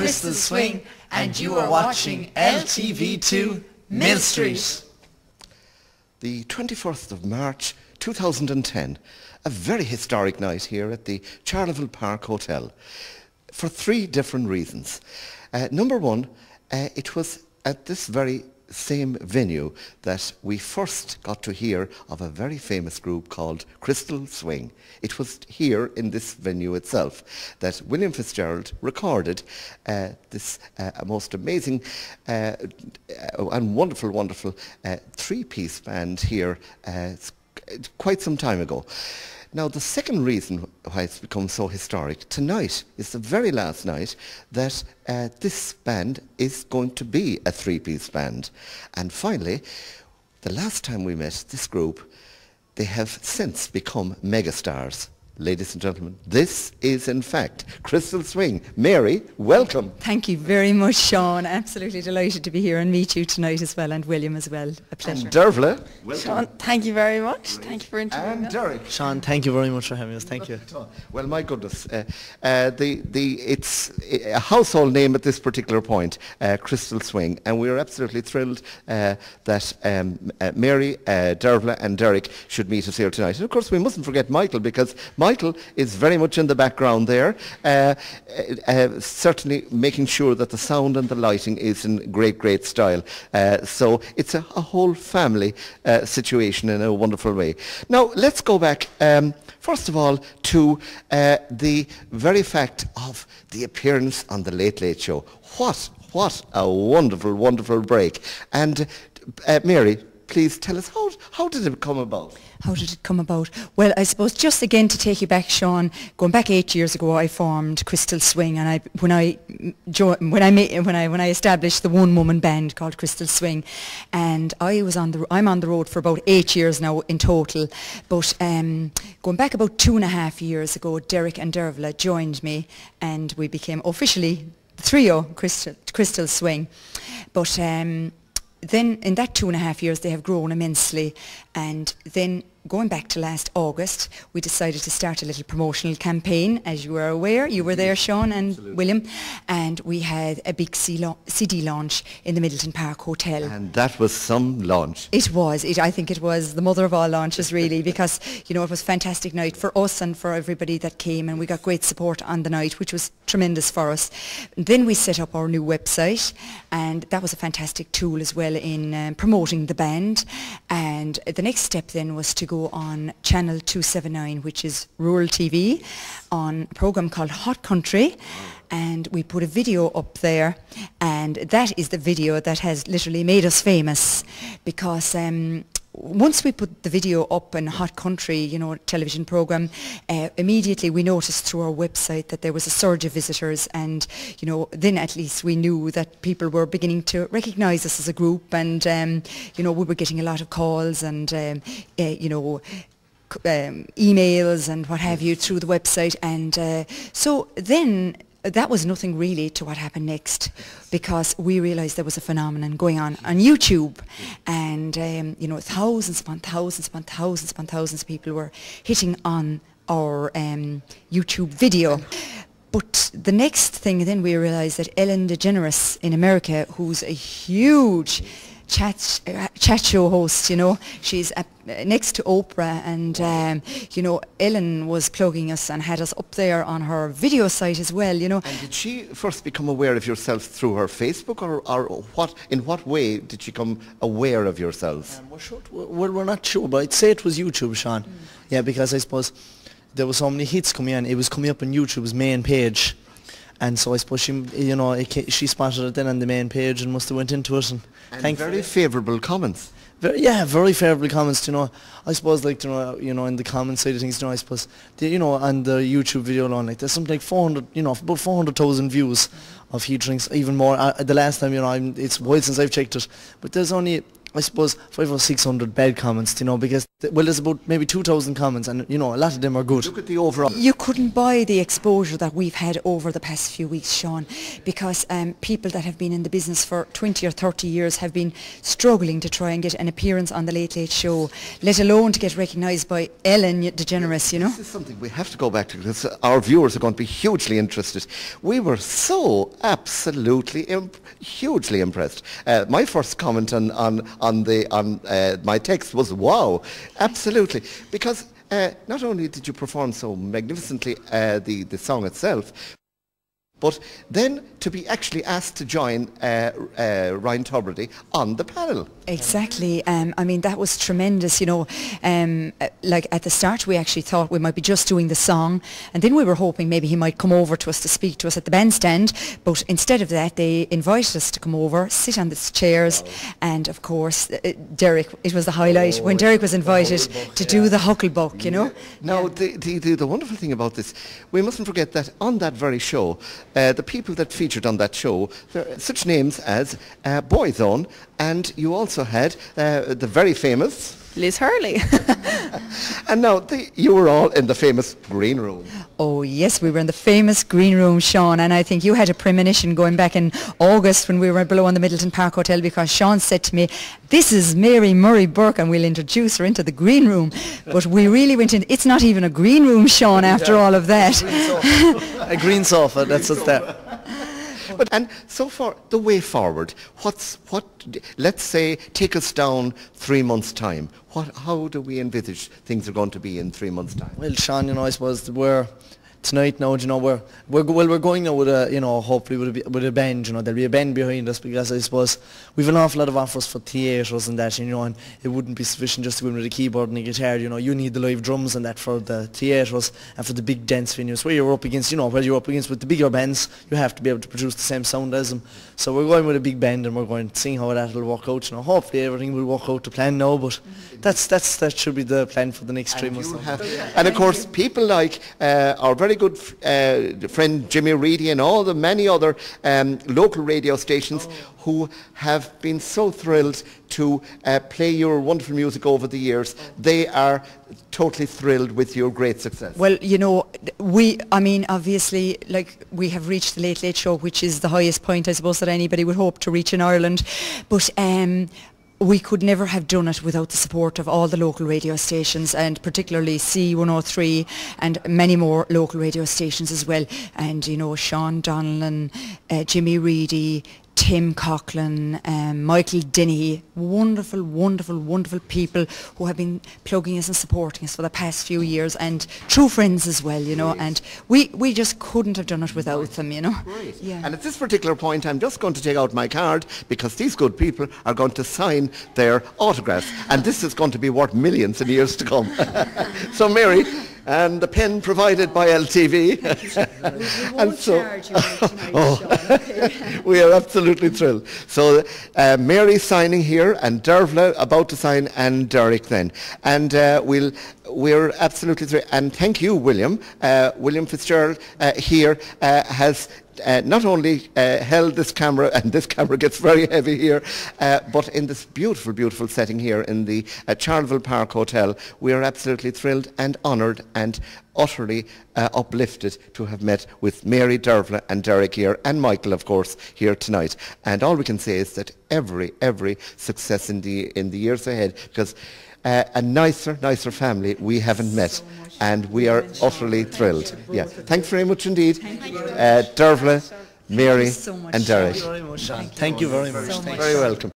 Crystal Swing, and you are watching LTV2 Millstreet. The 24th of March 2010, a very historic night here at the Charleville Park Hotel for three different reasons. Number one, it was at this very same venue that we first got to hear of a very famous group called Crystal Swing. It was here in this venue itself that William Fitzgerald recorded this most amazing and wonderful three-piece band here quite some time ago. Now, the second reason why it's become so historic, tonight is the very last night that this band is going to be a three-piece band. And finally, the last time we met this group, they have since become megastars. Ladies and gentlemen, this is in fact Crystal Swing. Mary, welcome. Thank you very much, Sean. Absolutely delighted to be here and meet you tonight as well, and William as well. A pleasure. And Dervla, welcome. Sean, thank you very much. Thank you for interviewing us. And Derek. Sean, thank you very much for having us. Thank you. Well, my goodness, it's a household name at this particular point, Crystal Swing, and we're absolutely thrilled that Mary, Dervla and Derek should meet us here tonight. And of course, we mustn't forget Michael, because Michael is very much in the background there, certainly making sure that the sound and the lighting is in great style. So it's a whole family situation in a wonderful way. Now, let's go back, first of all, to the very fact of the appearance on the Late Late Show. What a wonderful break. And Mary, please tell us, how did it come about? How did it come about? Well, I suppose just again to take you back, Sean, going back 8 years ago, I formed Crystal Swing, and when I established the one-woman band called Crystal Swing, and I'm on the road for about 8 years now in total. But going back about 2.5 years ago, Derek and Dervla joined me, and we became officially the trio Crystal Swing. But then in that 2.5 years they have grown immensely, and then going back to last August, we decided to start a little promotional campaign. As you are aware, you were there, Sean and Absolutely. William, and we had a big CD launch in the Middleton Park Hotel. And that was some launch. It was. I think it was the mother of all launches, really, because, you know, it was a fantastic night for us and for everybody that came, and we got great support on the night, which was tremendous for us. Then we set up our new website, and that was a fantastic tool as well in promoting the band. And the next step then was to go on channel 279, which is rural TV, on a program called Hot Country, and we put a video up there, and that is the video that has literally made us famous, because once we put the video up in Hot Country, you know, television program, immediately we noticed through our website that there was a surge of visitors, and, you know, then at least we knew that people were beginning to recognise us as a group, and, you know, we were getting a lot of calls and, you know, emails and what have you through the website. And so then that was nothing really to what happened next, because we realised there was a phenomenon going on YouTube, and you know, thousands upon thousands of people were hitting on our YouTube video. But the next thing then we realised that Ellen DeGeneres in America, who's a huge chat show host, you know, she's next to Oprah, and you know, Ellen was plugging us and had us up there on her video site as well, you know. And did she first become aware of yourself through her Facebook, or in what way did she become aware of yourselves? We're not sure, but I'd say it was YouTube, Sean. Yeah, because I suppose there were so many hits coming on. It was coming up on YouTube's main page, and so I suppose she, you know, she spotted it then on the main page and must have went into it. And very favourable comments. Very favourable comments, you know. I suppose, like, you know, in the comment side of things, you know, I suppose, you know, on the YouTube video alone, like, there's something like 400, you know, about 400,000 views of heat drinks, even more. The last time, you know, it's a while since I've checked it, but there's only I suppose 500 or 600 bad comments, you know, because well, there's about maybe 2,000 comments, and you know, a lot of them are good. Look at the overall. You couldn't buy the exposure that we've had over the past few weeks, Sean, because people that have been in the business for 20 or 30 years have been struggling to try and get an appearance on the Late Late Show, let alone to get recognised by Ellen DeGeneres, you know. This is something we have to go back to, because our viewers are going to be hugely interested. We were so absolutely hugely impressed. My first comment on my text was wow, absolutely, because not only did you perform so magnificently the song itself, but then to be actually asked to join Ryan Tubridy on the panel. Exactly. I mean, that was tremendous, you know. Like at the start we actually thought we might be just doing the song, and then we were hoping maybe he might come over to us to speak to us at the bandstand, but instead of that they invited us to come over, sit on the chairs, and of course Derek, it was the highlight when Derek was invited to do the Hucklebuck, you know. Now the wonderful thing about this, we mustn't forget that on that very show, the people that featured on that show, there are such names as Boyzone, and you also had the very famous Liz Hurley. and now you were all in the famous green room. Oh yes, we were in the famous green room, Sean, and I think you had a premonition going back in August when we were below on the Middleton Park Hotel, because Sean said to me, this is Mary Murray Burke and we'll introduce her into the green room. But we really went in, it's not even a green room, Sean, after all of that. A green sofa, that's what's there. But and so far, the way forward, let's say, take us down 3 months' time. How do we envisage things are going to be in 3 months' time? Well, Sean, you know, I suppose we're tonight now, you know, we're going now with a, you know, hopefully with a band, you know, there'll be a band behind us, because I suppose we've an awful lot of offers for theatres and that, you know, and it wouldn't be sufficient just to go in with a keyboard and a guitar, you know, you need the live drums and that for the theatres and for the big dance venues where you're up against, you know, where you're up against with the bigger bands, you have to be able to produce the same sound as them. So we're going with a big band and we're going to see how that'll work out, you know. Hopefully everything will work out to plan now, but that should be the plan for the next 3 months. And of course, people like our very good friend Jimmy Reedy and all the many other local radio stations who have been so thrilled to play your wonderful music over the years. They are totally thrilled with your great success. Well, you know, I mean, obviously, like, we have reached the Late Late Show, which is the highest point, I suppose, that anybody would hope to reach in Ireland. But we could never have done it without the support of all the local radio stations, and particularly C103 and many more local radio stations as well. And, you know, Sean Donnellan, Jimmy Reedy, Tim Coughlin, Michael Dennehy, wonderful, wonderful, wonderful people who have been plugging us and supporting us for the past few years, and true friends as well, you know, and we just couldn't have done it without them, you know. Great. Yeah. And at this particular point, I'm just going to take out my card, because these good people are going to sign their autographs, and this is going to be worth millions in years to come. So, Mary, and the pen provided by LTV. We won't charge you tonight, Sean, okay? We are absolutely thrilled. So Mary signing here, and Dervla about to sign, and Derek then. And we're absolutely thrilled. And thank you, William. William Fitzgerald here has not only held this camera, and this camera gets very heavy here, but in this beautiful, beautiful setting here in the Charleville Park Hotel. We are absolutely thrilled and honoured and utterly uplifted to have met with Mary, Dervla and Derek here, and Michael, of course, here tonight. And all we can say is that every success in the years ahead, because a nicer family we haven't met, and we are utterly thrilled. Yeah, thanks very much indeed, Dervla, Mary and Derek. Thank you very much, Sean. Thank you very much. Very welcome.